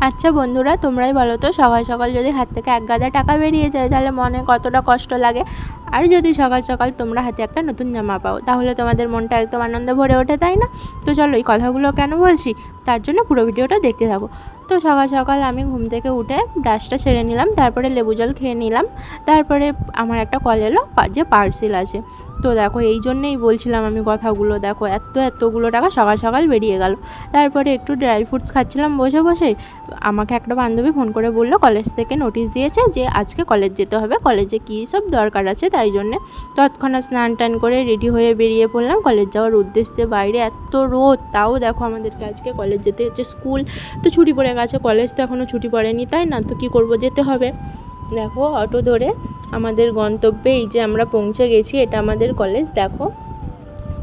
আচ্ছা বন্ধুরা, তোমরাই বলো তো, সকাল সকাল যদি হাত থেকে এক গাদা টাকা বেরিয়ে যায় তাহলে মনে কতটা কষ্ট লাগে। আর যদি সকাল সকাল তোমরা হাতে একটা নতুন জামা পাও তাহলে তোমাদের মনটা একদম আনন্দে ভরে ওঠে, তাই না? তো চলো, এই কথাগুলো কেন বলছি তার জন্য পুরো ভিডিওটা দেখতে থাকো। তো সকাল সকাল আমি ঘুম থেকে উঠে ব্রাশটা সেরে নিলাম, তারপরে লেবু জল খেয়ে নিলাম। তারপরে আমার একটা কল এলো যে পার্সেল আছে। তো দেখো, এই জন্যেই বলছিলাম আমি কথাগুলো। দেখো, এতগুলো টাকা সকাল সকাল বেরিয়ে গেল। তারপরে একটু ড্রাই ফ্রুটস খাচ্ছিলাম বসে বসে। আমাকে একটা বান্ধবী ফোন করে বললো কলেজ থেকে নোটিশ দিয়েছে যে আজকে কলেজ যেতে হবে, কলেজে কী সব দরকার আছে, তাই জন্যে তৎক্ষণাৎ স্নান টান করে রেডি হয়ে বেরিয়ে পড়লাম কলেজ যাওয়ার উদ্দেশ্যে। বাইরে এত রোদ, তাও দেখো আমাদেরকে আজকে কলেজ যেতে হচ্ছে। স্কুল তো ছুটি পড়ে গেছে, কলেজ তো এখনও ছুটি পড়েনি, তাই না? তো কী করবো, যেতে হবে। দেখো, অটো ধরে আমাদের গন্তব্যে এই যে আমরা পৌঁছে গেছি, এটা আমাদের কলেজ। দেখো,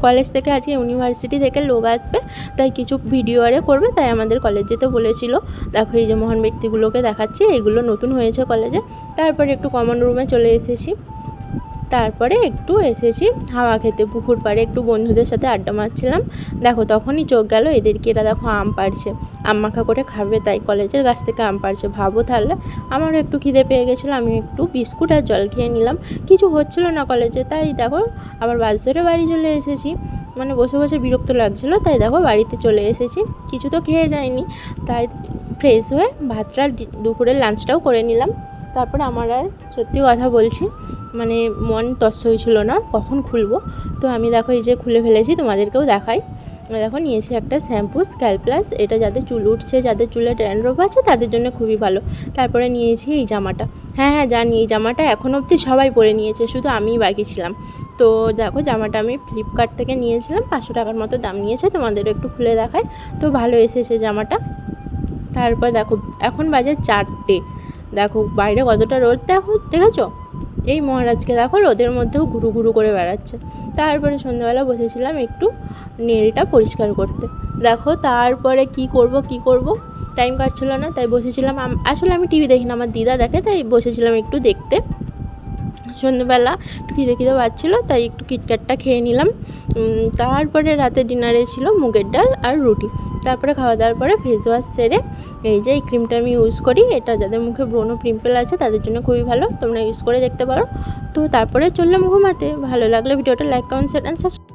কলেজ থেকে আজকে ইউনিভার্সিটি থেকে লোক আসবে, তাই কিছু ভিডিও আরে করবে, তাই আমাদের কলেজ যেতে বলেছিল। দেখো, এই যে মহান ব্যক্তিগুলোকে দেখাচ্ছি, এগুলো নতুন হয়েছে কলেজে। তারপরে একটু কমন রুমে চলে এসেছি। তারপরে একটু এসেছি হাওয়া খেতে পুকুর পাড়ে, একটু বন্ধুদের সাথে আড্ডা মারছিলাম। দেখো, তখনই চোখ গেল এদেরকে, এরা দেখো আম পাড়ছে, আম মাখা করে খাবে, তাই কলেজের গাছ থেকে আম পাড়ছে। ভাবো তাহলে, আমারও একটু খিদে পেয়ে গেছিলো, আমি একটু বিস্কুট আর জল খেয়ে নিলাম। কিছু হচ্ছিল না কলেজে, তাই দেখো আবার বাস ধরে বাড়ি চলে এসেছি। মানে বসে বসে বিরক্ত লাগছিলো, তাই দেখো বাড়িতে চলে এসেছি। কিছু তো খেয়ে যায়নি, তাই ফ্রেশ হয়ে ভাতটা দুপুরের লাঞ্চটাও করে নিলাম। তারপরে আমার আর সত্যি কথা বলছি, মানে মন তস্য হয়েছিল না কখন খুলবো। তো আমি দেখো এই যে খুলে ফেলেছি, তোমাদেরকেও দেখাই। দেখো, নিয়েছি একটা শ্যাম্পু স্ক্যাল্প প্লাস, এটা যাদের চুল উঠছে, যাদের চুলে ড্যান্ড্রফ আছে তাদের জন্য খুবই ভালো। তারপরে নিয়েছি এই জামাটা। হ্যাঁ জানি, এই জামাটা এখন অবধি সবাই পরে নিয়েছে, শুধু আমিই বাকি ছিলাম। তো দেখো, জামাটা আমি ফ্লিপকার্ট থেকে নিয়েছিলাম, 500 টাকার মতো দাম নিয়েছে। তোমাদেরও একটু খুলে দেখাই। তো ভালো এসেছে জামাটা। তারপর দেখো, এখন বাজে 4টে। দেখো বাইরে কতটা রোদ, দেখেছো? এই মহারাজকে দেখো রোদের মধ্যেও ঘুরু ঘুরু করে বেড়াচ্ছে। তারপরে সন্ধ্যাবেলা বসেছিলাম একটু নেলটা পরিষ্কার করতে। দেখো, তারপরে কি করব টাইম কাটছিল না, তাই বসেছিলাম। আসলে আমি টিভি দেখি না, আমার দিদা দেখে, তাই বসেছিলাম একটু দেখতে। সন্ধ্যেবেলা একটু খিদে পাচ্ছিলো, তাই একটু কিটক্যাটটা খেয়ে নিলাম। তারপরে রাতে ডিনারে ছিল মুগের ডাল আর রুটি। তারপরে খাওয়া দাওয়ার পরে ফেস ওয়াশ সেরে, এই যে এই ক্রিমটা আমি ইউজ করি, এটা যাদের মুখে ব্রণ পিম্পল আছে তাদের জন্য খুবই ভালো, তোমরা ইউজ করে দেখতে পারো। তো তারপরে চললাম ঘুমাতে। ভালো লাগলে ভিডিওটা like, comment, share and subscribe.